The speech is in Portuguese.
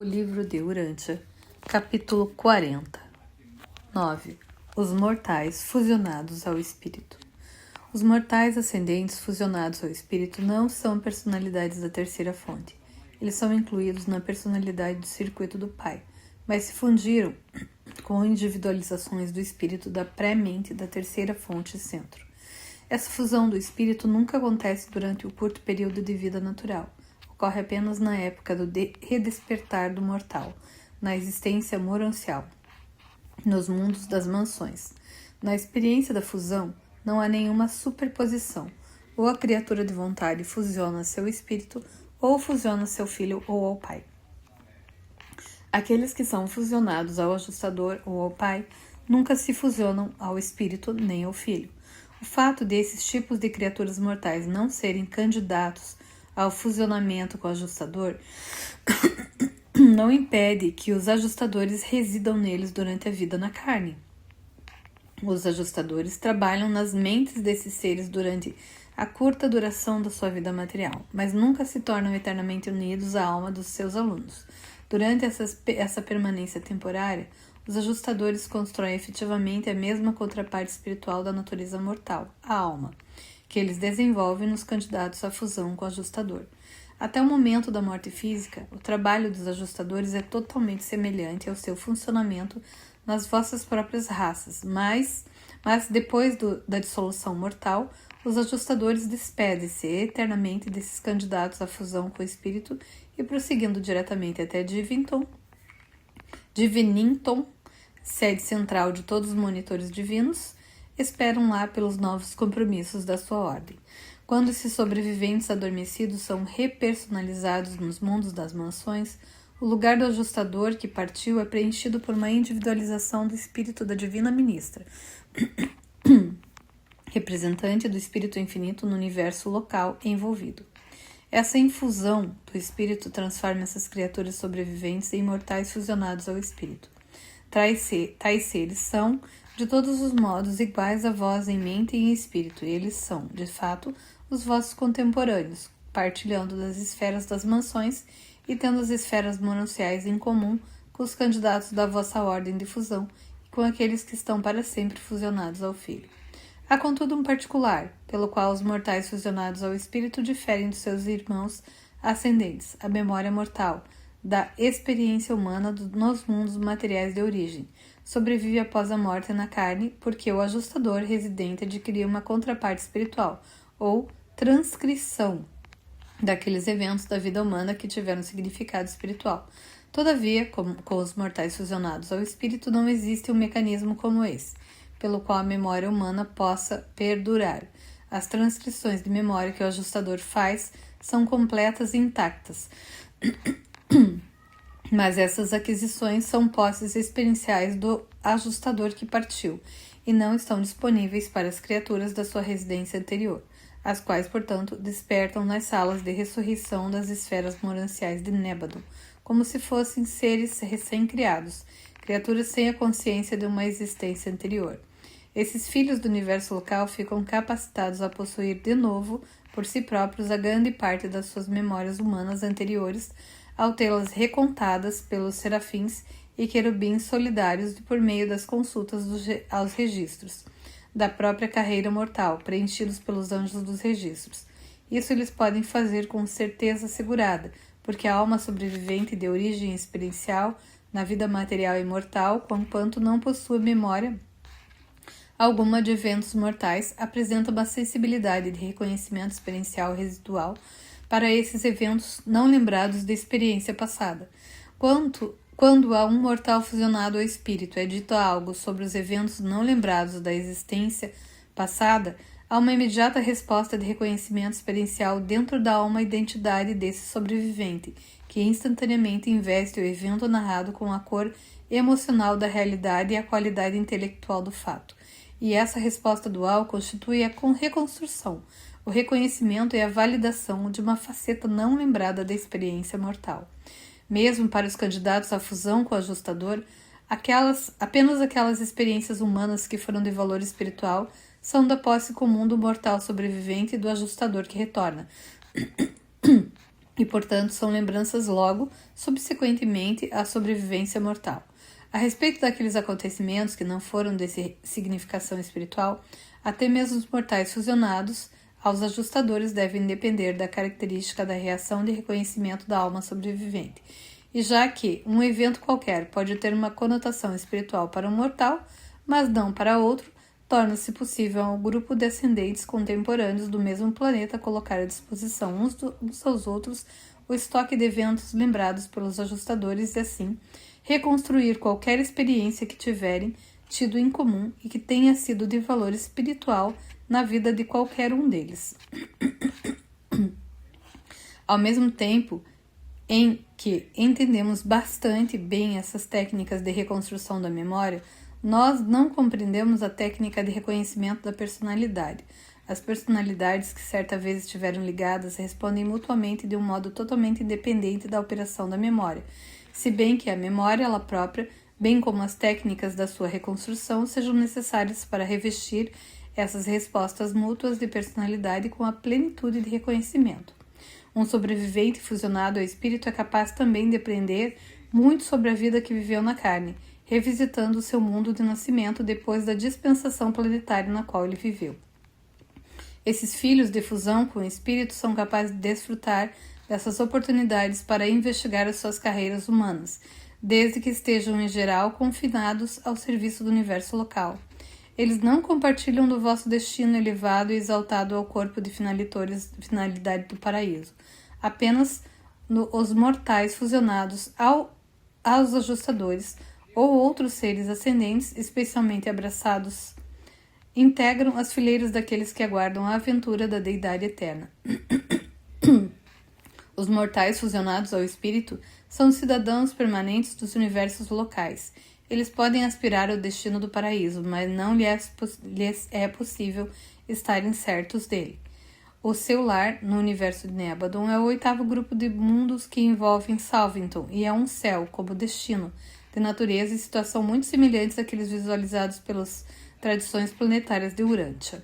O livro de Urântia, capítulo 40. 9. Os mortais fusionados ao espírito. Os mortais ascendentes fusionados ao espírito não são personalidades da terceira fonte. Eles são incluídos na personalidade do circuito do Pai, mas se fundiram com individualizações do espírito da pré-mente da terceira fonte centro. Essa fusão do espírito nunca acontece durante o curto período de vida natural. Ocorre apenas na época do redespertar do mortal, na existência moroncial, nos mundos das mansões. Na experiência da fusão, não há nenhuma superposição. Ou a criatura de vontade fusiona seu espírito, ou fusiona seu filho ou ao pai. Aqueles que são fusionados ao ajustador ou ao pai nunca se fusionam ao espírito nem ao filho. O fato de esses tipos de criaturas mortais não serem candidatos ao fusionamento com o ajustador não impede que os ajustadores residam neles durante a vida na carne. Os ajustadores trabalham nas mentes desses seres durante a curta duração da sua vida material, mas nunca se tornam eternamente unidos à alma dos seus alunos. Durante essa permanência temporária, os ajustadores constroem efetivamente a mesma contraparte espiritual da natureza mortal, a alma, que eles desenvolvem nos candidatos à fusão com o ajustador. Até o momento da morte física, o trabalho dos ajustadores é totalmente semelhante ao seu funcionamento nas vossas próprias raças, mas depois da dissolução mortal, os ajustadores despedem-se eternamente desses candidatos à fusão com o espírito e, prosseguindo diretamente até Divinton, sede central de todos os monitores divinos, esperam lá pelos novos compromissos da sua ordem. Quando esses sobreviventes adormecidos são repersonalizados nos mundos das mansões, o lugar do ajustador que partiu é preenchido por uma individualização do espírito da divina ministra, representante do espírito infinito no universo local envolvido. Essa infusão do espírito transforma essas criaturas sobreviventes em imortais fusionados ao espírito. Tais seres são, de todos os modos, iguais a vós em mente e em espírito, e eles são, de fato, os vossos contemporâneos, partilhando das esferas das mansões e tendo as esferas monanciais em comum com os candidatos da vossa ordem de fusão e com aqueles que estão para sempre fusionados ao Filho. Há, contudo, um particular, pelo qual os mortais fusionados ao espírito diferem dos seus irmãos ascendentes, a memória mortal, da experiência humana nos mundos materiais de origem. Sobrevive após a morte na carne, porque o ajustador residente adquiriu uma contraparte espiritual, ou transcrição, daqueles eventos da vida humana que tiveram significado espiritual. Todavia, com os mortais fusionados ao espírito, não existe um mecanismo como esse, pelo qual a memória humana possa perdurar. As transcrições de memória que o ajustador faz são completas e intactas. Mas essas aquisições são posses experienciais do ajustador que partiu e não estão disponíveis para as criaturas da sua residência anterior, as quais, portanto, despertam nas salas de ressurreição das esferas moranciais de Nébado, como se fossem seres recém-criados, criaturas sem a consciência de uma existência anterior. Esses filhos do universo local ficam capacitados a possuir de novo, por si próprios, a grande parte das suas memórias humanas anteriores, ao tê-las recontadas pelos serafins e querubins solidários por meio das consultas aos registros da própria carreira mortal, preenchidos pelos anjos dos registros. Isso eles podem fazer com certeza assegurada, porque a alma sobrevivente de origem experiencial na vida material e mortal, conquanto não possua memória alguma de eventos mortais, apresenta uma sensibilidade de reconhecimento experiencial residual para esses eventos não lembrados da experiência passada. Quando a um mortal fusionado ao espírito é dito algo sobre os eventos não lembrados da existência passada, há uma imediata resposta de reconhecimento experiencial dentro da alma identidade desse sobrevivente, que instantaneamente investe o evento narrado com a cor emocional da realidade e a qualidade intelectual do fato. E essa resposta dual constitui a reconstrução, o reconhecimento e a validação de uma faceta não lembrada da experiência mortal. Mesmo para os candidatos à fusão com o ajustador, apenas aquelas experiências humanas que foram de valor espiritual são da posse comum do mortal sobrevivente e do ajustador que retorna. e, portanto, são lembranças logo, subsequentemente, à sobrevivência mortal. A respeito daqueles acontecimentos que não foram de significação espiritual, até mesmo os mortais fusionados aos ajustadores devem depender da característica da reação de reconhecimento da alma sobrevivente. E já que um evento qualquer pode ter uma conotação espiritual para um mortal, mas não para outro, torna-se possível ao grupo de ascendentes contemporâneos do mesmo planeta colocar à disposição uns aos outros o estoque de eventos lembrados pelos ajustadores e assim reconstruir qualquer experiência que tiverem tido em comum e que tenha sido de valor espiritual na vida de qualquer um deles. Ao mesmo tempo em que entendemos bastante bem essas técnicas de reconstrução da memória, nós não compreendemos a técnica de reconhecimento da personalidade. As personalidades que certa vez estiveram ligadas respondem mutuamente de um modo totalmente independente da operação da memória, se bem que a memória ela própria, bem como as técnicas da sua reconstrução, sejam necessárias para revestir essas respostas mútuas de personalidade com a plenitude de reconhecimento. Um sobrevivente fusionado ao espírito é capaz também de aprender muito sobre a vida que viveu na carne, revisitando o seu mundo de nascimento depois da dispensação planetária na qual ele viveu. Esses filhos de fusão com o espírito são capazes de desfrutar dessas oportunidades para investigar as suas carreiras humanas, desde que estejam em geral confinados ao serviço do universo local. Eles não compartilham do vosso destino elevado e exaltado ao corpo de finalidade do paraíso. Apenas os mortais fusionados aos ajustadores ou outros seres ascendentes, especialmente abraçados, integram as fileiras daqueles que aguardam a aventura da deidade eterna. Os mortais fusionados ao espírito são cidadãos permanentes dos universos locais. Eles podem aspirar ao destino do paraíso, mas não lhes é possível estarem certos dele. O seu lar, no universo de Nebadon, é o 8º grupo de mundos que envolvem Salvington e é um céu, como destino, de natureza e situação muito semelhantes àqueles visualizados pelas tradições planetárias de Urantia.